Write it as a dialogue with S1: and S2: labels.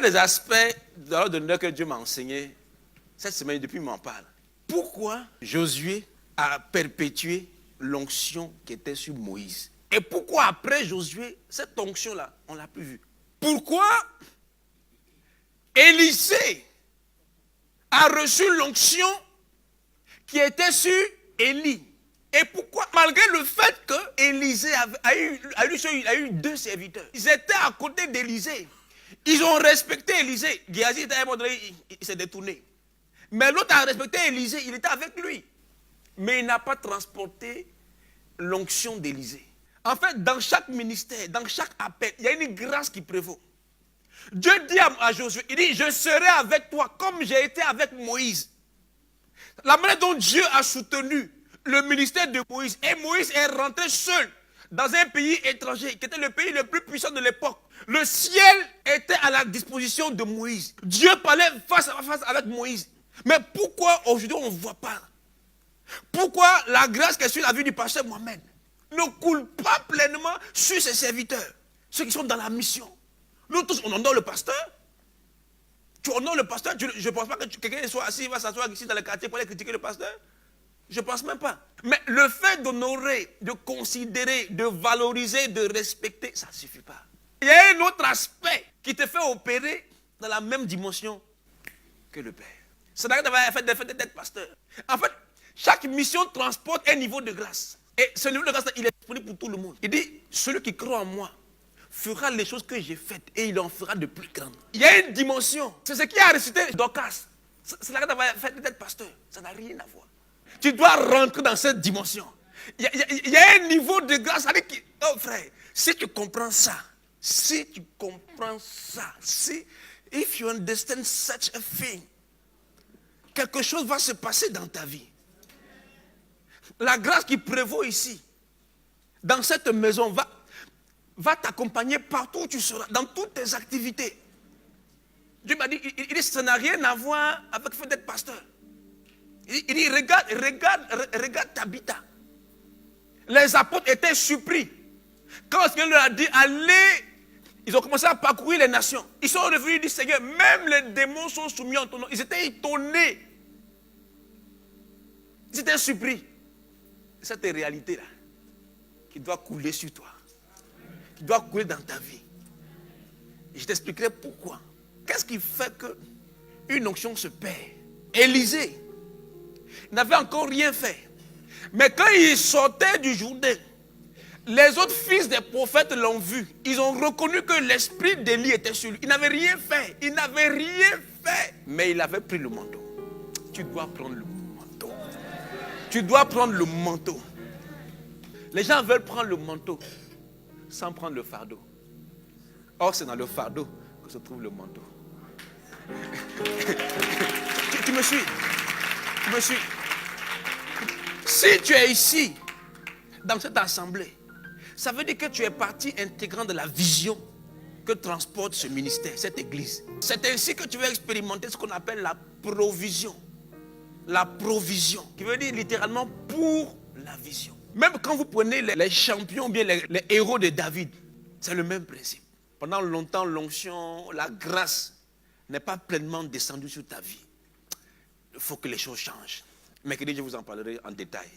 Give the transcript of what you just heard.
S1: des aspects de l'ordre de l'honneur que Dieu m'a enseigné cette semaine, depuis qu'il m'en parle. Pourquoi Josué a perpétué l'onction qui était sur Moïse? Et pourquoi après Josué, cette onction-là, on ne l'a plus vue? Pourquoi Élisée a reçu l'onction qui était sur Élie? Et pourquoi, malgré le fait que Élisée a eu 2 serviteurs, ils étaient à côté d'Élisée. Ils ont respecté Élisée. Géasi, à un moment donné, il s'est détourné. Mais l'autre a respecté Élisée, il était avec lui. Mais il n'a pas transporté l'onction d'Élisée. En fait, dans chaque ministère, dans chaque appel, il y a une grâce qui prévaut. Dieu dit à Josué, il dit, je serai avec toi comme j'ai été avec Moïse. La manière dont Dieu a soutenu le ministère de Moïse, et Moïse est rentré seul dans un pays étranger, qui était le pays le plus puissant de l'époque. Le ciel était à la disposition de Moïse. Dieu parlait face à face avec Moïse. Mais pourquoi aujourd'hui on ne voit pas? Pourquoi la grâce qui est sur la vie du pasteur Mohamed ne coule pas pleinement sur ses serviteurs, ceux qui sont dans la mission? Nous tous, on honore le pasteur. Tu honores le pasteur, je ne pense pas que quelqu'un soit assis, va s'asseoir ici dans le quartier pour aller critiquer le pasteur. Je ne pense même pas. Mais le fait d'honorer, de considérer, de valoriser, de respecter, ça ne suffit pas. Il y a un autre aspect qui te fait opérer dans la même dimension que le Père. Ça n'a rien à faire d'être pasteur. En fait, chaque mission transporte un niveau de grâce. Et ce niveau de grâce, il est disponible pour tout le monde. Il dit, celui qui croit en moi fera les choses que j'ai faites et il en fera de plus grandes. Il y a une dimension. C'est ce qui a récité Dorcas. Ça n'a rien à faire d'être pasteur. Ça n'a rien à voir. Tu dois rentrer dans cette dimension. Il y a un niveau de grâce. Oh frère, si tu comprends ça, si, if you understand such a thing, quelque chose va se passer dans ta vie. La grâce qui prévaut ici, dans cette maison, va t'accompagner partout où tu seras, dans toutes tes activités. Dieu m'a dit, il dit, ça n'a rien à voir avec le fait d'être pasteur. Il dit, regarde Tabitha. Les apôtres étaient surpris. Quand le Seigneur leur a dit, allez, ils ont commencé à parcourir les nations. Ils sont revenus et disent, Seigneur, même les démons sont soumis en ton nom. Ils étaient étonnés. Ils étaient surpris. Cette réalité-là, qui doit couler sur toi, qui doit couler dans ta vie. Et je t'expliquerai pourquoi. Qu'est-ce qui fait qu'une onction se perd? Élisée n'avait encore rien fait. Mais quand il sortait du Jourdain, les autres fils des prophètes l'ont vu. Ils ont reconnu que l'esprit d'Élie était sur lui. Il n'avait rien fait. Il n'avait rien fait. Mais il avait pris le manteau. Tu dois prendre le manteau. Tu dois prendre le manteau. Les gens veulent prendre le manteau sans prendre le fardeau. Or, c'est dans le fardeau que se trouve le manteau. Tu me suis? Tu me suis? Si tu es ici, dans cette assemblée, ça veut dire que tu es partie intégrante de la vision que transporte ce ministère, cette église. C'est ainsi que tu vas expérimenter ce qu'on appelle la provision. La provision, qui veut dire littéralement pour la vision. Même quand vous prenez les champions, bien les héros de David, c'est le même principe. Pendant longtemps, l'onction, la grâce n'est pas pleinement descendue sur ta vie. Il faut que les choses changent. Mercredi, je vous en parlerai en détail.